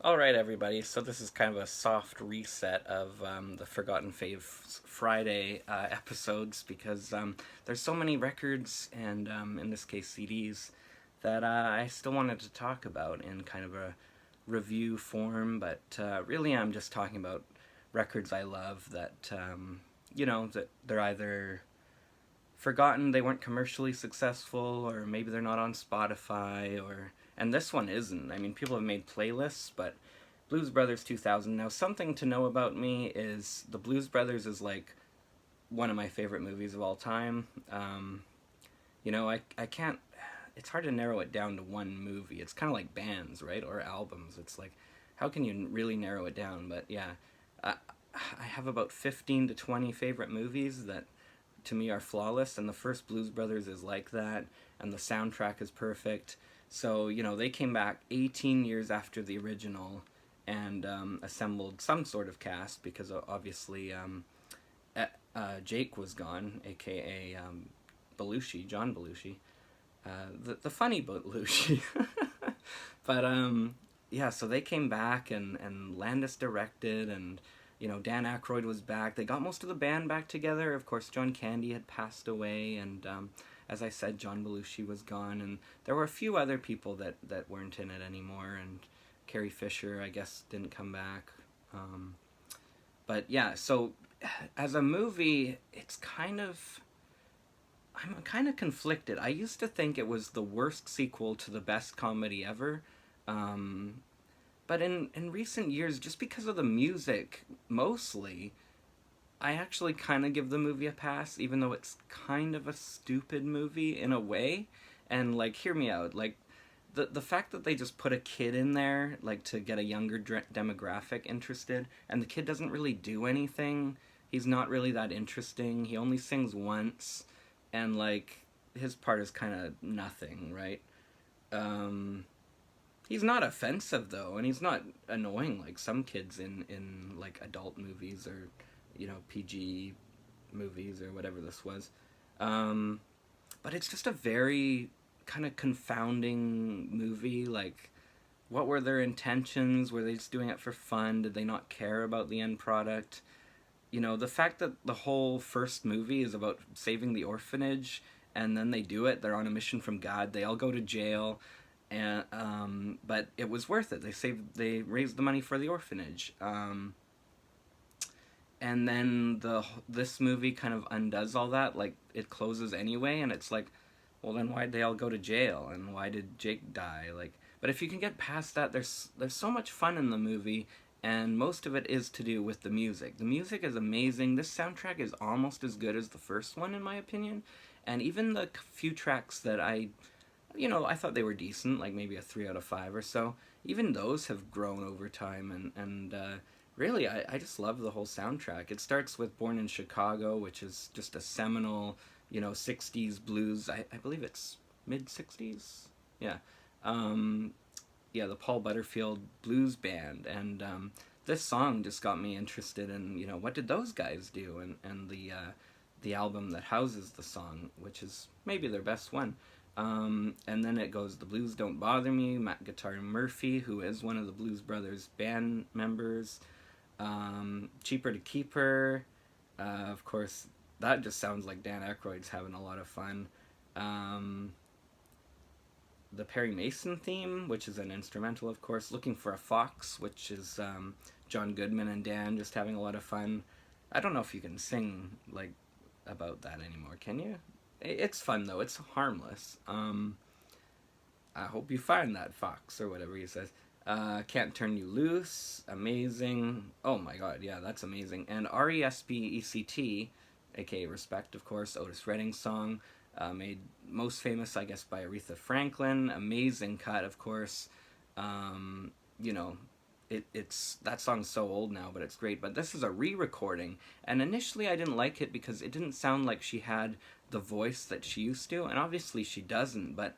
All right, everybody. So this is kind of a soft reset of the Forgotten Faves Friday episodes because there's so many records and, in this case, CDs that I still wanted to talk about in kind of a review form. But really, I'm just talking about records I love that that they're either forgotten, they weren't commercially successful, or maybe they're not on Spotify, or and this one isn't. I mean, people have made playlists, but Blues Brothers 2000. Now, something to know about me is the Blues Brothers is like one of my favorite movies of all time. I can't. It's hard to narrow it down to one movie. It's kind of like bands, right, or albums. It's like, how can you really narrow it down? But yeah, I, I have about 15 to 20 favorite movies that to me are flawless, and the first Blues Brothers is like that, and the soundtrack is perfect. So, they came back 18 years after the original and assembled some sort of cast because obviously Jake was gone, aka Belushi, John Belushi, the funny Belushi. But yeah, so they came back and Landis directed, and Dan Aykroyd was back. They got most of the band back together. Of course, John Candy had passed away, and as I said, John Belushi was gone, and there were a few other people that weren't in it anymore, and Carrie Fisher, I guess, didn't come back. But yeah, so as a movie, I'm kind of conflicted. I used to think it was the worst sequel to the best comedy ever. Um, but in recent years, just because of the music, mostly, I actually kind of give the movie a pass, even though it's kind of a stupid movie in a way. And like, hear me out. Like, the fact that they just put a kid in there, like to get a younger demographic interested, and the kid doesn't really do anything. He's not really that interesting. He only sings once, and like his part is kind of nothing, right? Um, He's not offensive though, and he's not annoying like some kids in like adult movies or PG movies or whatever this was. Um, but it's just a very kind of confounding movie. Like, what were their intentions? Were they just doing it for fun? Did they not care about the end product? The fact that the whole first movie is about saving the orphanage, and then they do it. They're on a mission from God. They all go to jail, and but it was worth it. They raised the money for the orphanage. And then this movie kind of undoes all that. Like, it closes anyway, and it's like, well, then why'd they all go to jail, and why did Jake die? Like, but if you can get past that, there's so much fun in the movie, and most of it is to do with the music. The music is amazing. This soundtrack is almost as good as the first one, in my opinion, and even the few tracks that I thought they were decent, like maybe a 3 out of 5 or so. Even those have grown over time, and really, I just love the whole soundtrack. It starts with "Born in Chicago," which is just a seminal, '60s blues. I believe it's mid '60s. Yeah, um, yeah, the Paul Butterfield Blues Band, and this song just got me interested in what did those guys do, and the album that houses the song, which is maybe their best one. And then it goes "The Blues Don't Bother Me," Matt Guitar Murphy, who is one of the Blues Brothers band members. "Cheaper to Keep Her," of course, that just sounds like Dan Aykroyd's having a lot of fun. Um, the Perry Mason theme, which is an instrumental, of course. "Looking for a Fox," which is John Goodman and Dan just having a lot of fun. I don't know if you can sing like about that anymore, can you? It's fun though. It's harmless. I hope you find that fox or whatever he says. "Can't Turn You Loose," amazing. Oh my god, yeah, that's amazing. And "Respect," aka Respect, of course, Otis Redding's song, made most famous, I guess, by Aretha Franklin. Amazing cut, of course. Um, you know, it's that song's so old now, but it's great. But this is a re-recording, and initially I didn't like it because it didn't sound like she had the voice that she used to, and obviously she doesn't. But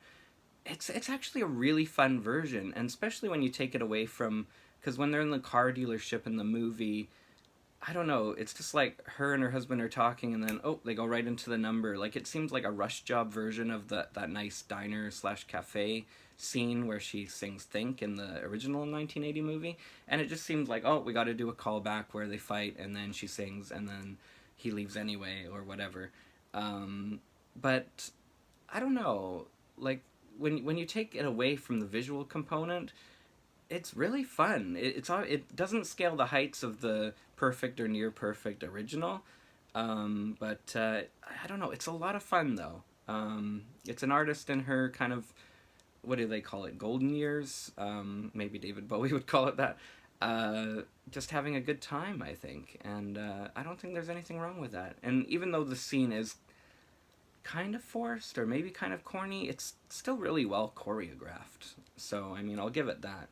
it's actually a really fun version, and especially when you take it away from, because when they're in the car dealership in the movie, I don't know, it's just like her and her husband are talking, and then they go right into the number. Like, it seems like a rush job version of that nice diner slash cafe scene where she sings "Think" in the original 1980 movie, and it just seems like, oh, we got to do a callback where they fight and then she sings and then he leaves anyway or whatever. Um, but I don't know, like when you take it away from the visual component, it's really fun. It doesn't scale the heights of the perfect or near perfect original, but I don't know. It's a lot of fun though. It's an artist in her kind of, what do they call it, golden years? Maybe David Bowie would call it that. Just having a good time, I think, and I don't think there's anything wrong with that. And even though the scene is kind of forced or maybe kind of corny, it's still really well choreographed. So I mean, I'll give it that.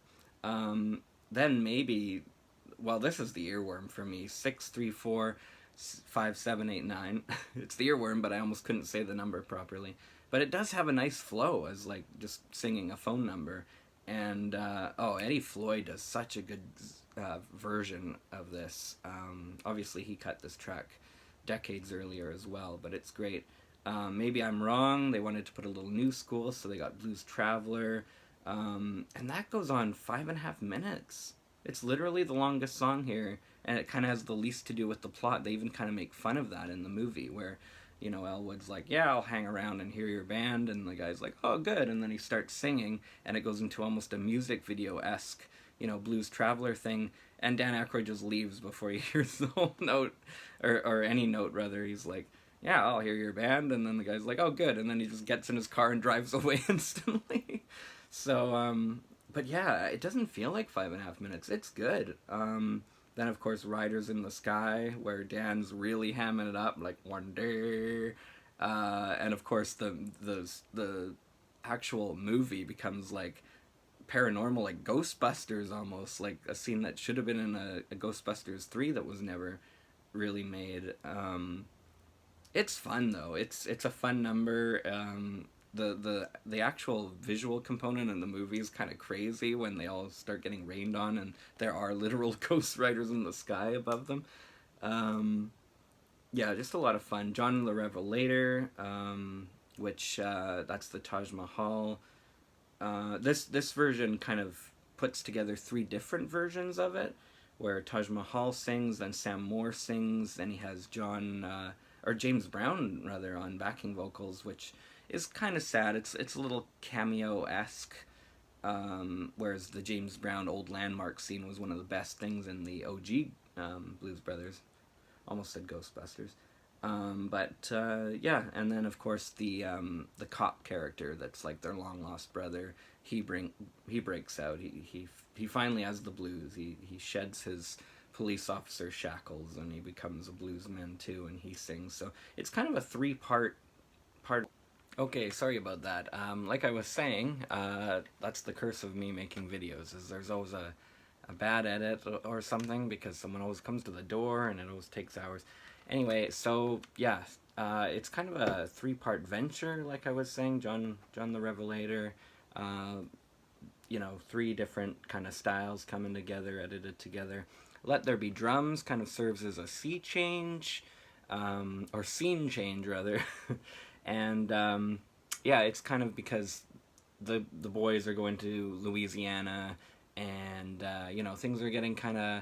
Then maybe, well, this is the earworm for me. 6345789. It's the earworm, but I almost couldn't say the number properly. But it does have a nice flow as like just singing a phone number. And oh, Eddie Floyd does such a good version of this. Obviously, he cut this track decades earlier as well, but it's great. Maybe I'm wrong. They wanted to put a little new school, so they got Blues Traveler. And that goes on 5.5 minutes. It's literally the longest song here, and it kind of has the least to do with the plot. They even kind of make fun of that in the movie, where, you know, Elwood's like, yeah, I'll hang around and hear your band, and the guy's like, oh, good, and then he starts singing, and it goes into almost a music video-esque, you know, Blues Traveler thing, and Dan Aykroyd just leaves before he hears the whole note, or any note, rather. He's like, yeah, I'll hear your band, and then the guy's like, oh, good, and then he just gets in his car and drives away instantly. So, but yeah, it doesn't feel like 5.5 minutes. It's good. Then of course, Riders in the Sky, where Dan's really hamming it up, like one day, and of course the actual movie becomes like paranormal, like Ghostbusters almost, like a scene that should have been in a Ghostbusters 3 that was never really made. It's fun though. It's a fun number. The actual visual component in the movie is kind of crazy when they all start getting rained on and there are literal ghost riders in the sky above them. Yeah, just a lot of fun. John the Revelator, which that's the Taj Mahal. This version kind of puts together three different versions of it, where Taj Mahal sings, then Sam Moore sings, then he has or James Brown rather on backing vocals, which is kind of sad. It's a little cameo-esque, whereas the James Brown Old Landmark scene was one of the best things in the OG Blues Brothers. Almost said Ghostbusters. But yeah, and then of course the cop character that's like their long lost brother. He breaks out. He finally has the blues. He sheds his police officer shackles and he becomes a bluesman too, and he sings. So it's kind of a three-part. Okay, sorry about that. Like I was saying, that's the curse of me making videos, is there's always a bad edit or something, because someone always comes to the door and it always takes hours. Anyway, so yeah, it's kind of a three-part venture, like I was saying. John the Revelator, you know, three different kind of styles coming together, edited together. Let There Be Drums kind of serves as a sea change, or scene change rather. And yeah, it's kind of because the boys are going to Louisiana, and you know, things are getting kind of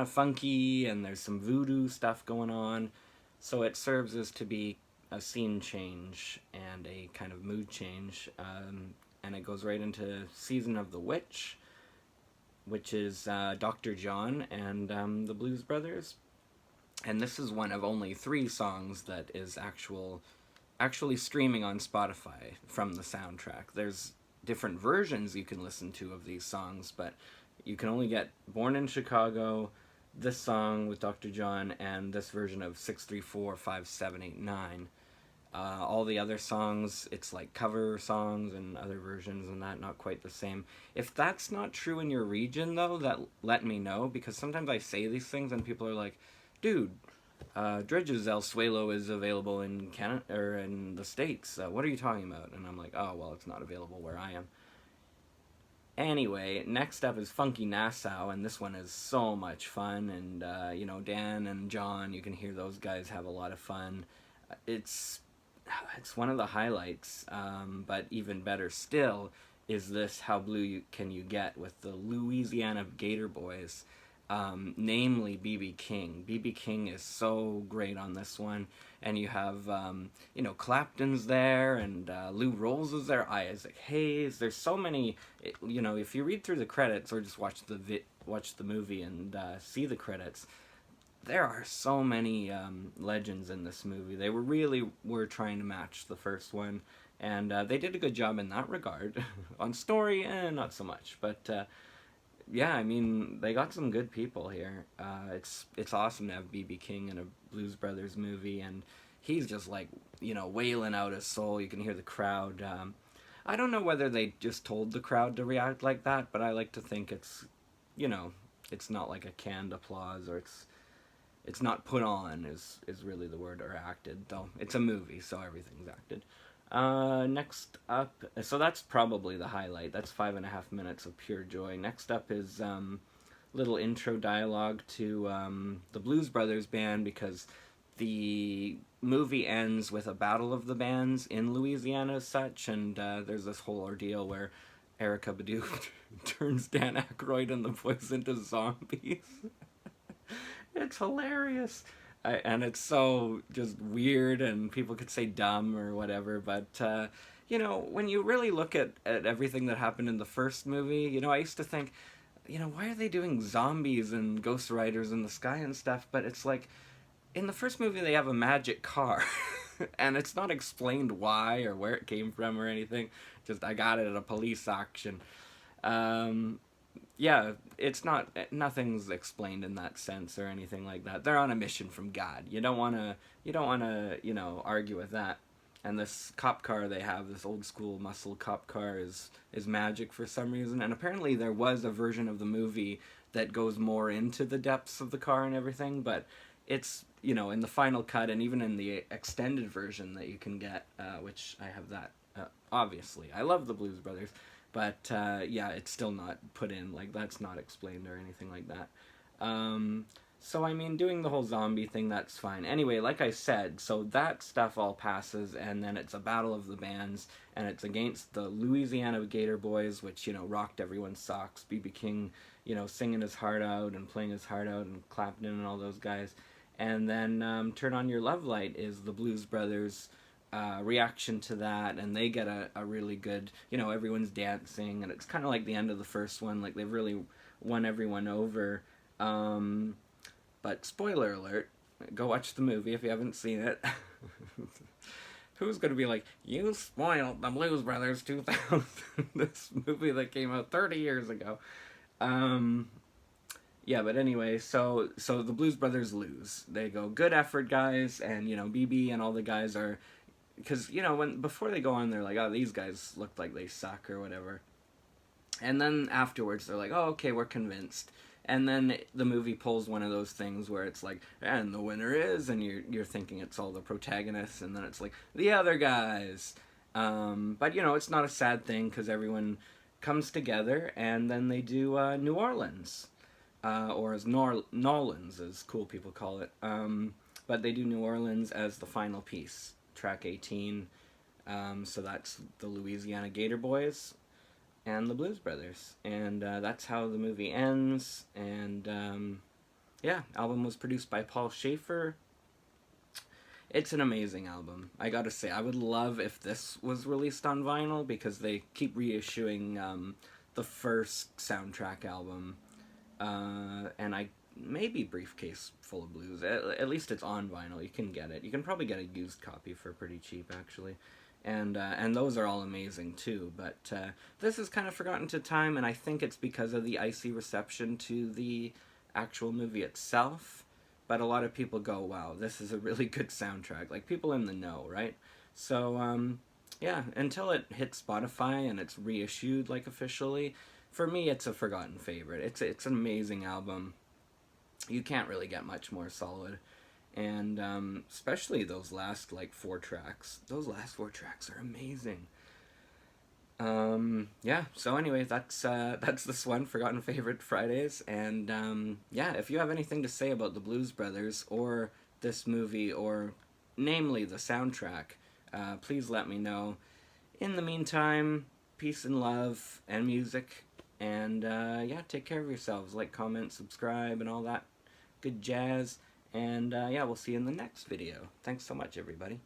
funky, and there's some voodoo stuff going on, so it serves as to be a scene change and a kind of mood change, and it goes right into Season of the Witch, which is Dr. John and the Blues Brothers, and this is one of only 3 songs that is actually streaming on Spotify from the soundtrack. There's different versions you can listen to of these songs, but you can only get Born in Chicago, this song with Dr. John, and this version of 6345789. All the other songs, it's like cover songs and other versions and that, not quite the same. If that's not true in your region though, let me know, because sometimes I say these things and people are like, dude, Dredge's El Suelo is available in Canada or in the States. What are you talking about? And I'm like, oh, well, it's not available where I am. Anyway, next up is Funky Nassau, and this one is so much fun. And you know, Dan and John, you can hear those guys have a lot of fun. It's one of the highlights, but even better still is this how blue can you get with the Louisiana Gator Boys, namely B.B. King. B.B. King is so great on this one, and you have Clapton's there, and Lou Rawls is there, Isaac Hayes. There's so many. If you read through the credits or just watch the movie and see the credits, there are so many legends in this movie. They were trying to match the first one, and they did a good job in that regard. On story, not so much, but yeah, I mean, they got some good people here. It's awesome to have B.B. King in a Blues Brothers movie, and he's just like wailing out his soul. You can hear the crowd. I don't know whether they just told the crowd to react like that, but I like to think you know, it's not like a canned applause, or it's not put on is really the word, or acted, though it's a movie, so everything's acted. Next up, so that's probably the highlight. That's 5.5 minutes of pure joy. Next up is little intro dialogue to the Blues Brothers band, because the movie ends with a battle of the bands in Louisiana as such, and there's this whole ordeal where Erica Badu turns Dan Aykroyd and the boys into zombies. It's hilarious. And it's so just weird, and people could say dumb or whatever, but when you really look at everything that happened in the first movie, I used to think, why are they doing zombies and ghost riders in the sky and stuff? But it's like, in the first movie they have a magic car, and it's not explained why or where it came from or anything. Just, I got it at a police auction. Yeah, nothing's explained in that sense or anything like that. They're on a mission from God. You don't want to argue with that. And this cop car they have, this old school muscle cop car, is magic for some reason. And apparently there was a version of the movie that goes more into the depths of the car and everything, but it's, in the final cut and even in the extended version that you can get, which I have that, obviously. I love the Blues Brothers. But, yeah, it's still not put in, like, that's not explained or anything like that. So, I mean, doing the whole zombie thing, that's fine. Anyway, like I said, so that stuff all passes, and then it's a battle of the bands, and it's against the Louisiana Gator Boys, which, rocked everyone's socks. B.B. King, singing his heart out and playing his heart out, and Clapton and all those guys. And then Turn On Your Love Light is the Blues Brothers' reaction to that, and they get a really good, everyone's dancing, and it's kind of like the end of the first one, like they've really won everyone over. But spoiler alert, go watch the movie if you haven't seen it. Who's going to be like, you spoiled the Blues Brothers 2000, this movie that came out 30 years ago. Yeah, but anyway, so the Blues Brothers lose. They go, good effort, guys, and, BB and all the guys are, because, before they go on, they're like, oh, these guys look like they suck or whatever. And then afterwards, they're like, oh, okay, we're convinced. And then the movie pulls one of those things where it's like, and the winner is, and you're thinking it's all the protagonists, and then it's like, the other guys. But, it's not a sad thing, because everyone comes together, and then they do New Orleans. Or as Nolans, as cool people call it. But they do New Orleans as the final piece. Track 18, so that's the Louisiana Gator Boys and the Blues Brothers, and that's how the movie ends. And yeah, album was produced by Paul Schaefer. It's an amazing album, I gotta say. I would love if this was released on vinyl, because they keep reissuing the first soundtrack album, and maybe Briefcase Full of Blues. At least it's on vinyl. You can get it. You can probably get a used copy for pretty cheap, actually. And those are all amazing, too. But this is kind of forgotten to time, and I think it's because of the icy reception to the actual movie itself. But a lot of people go, wow, this is a really good soundtrack. Like, people in the know, right? So, yeah, until it hits Spotify and it's reissued, like, officially, for me, it's a forgotten favorite. It's an amazing album. You can't really get much more solid. And especially those last, 4 tracks. Those last 4 tracks are amazing. Yeah, so anyway, that's this one, Forgotten Favorite Fridays. And yeah, if you have anything to say about the Blues Brothers or this movie, or namely the soundtrack, please let me know. In the meantime, peace and love and music. And yeah, take care of yourselves. Like, comment, subscribe, and all that good jazz. And yeah, we'll see you in the next video. Thanks so much, everybody.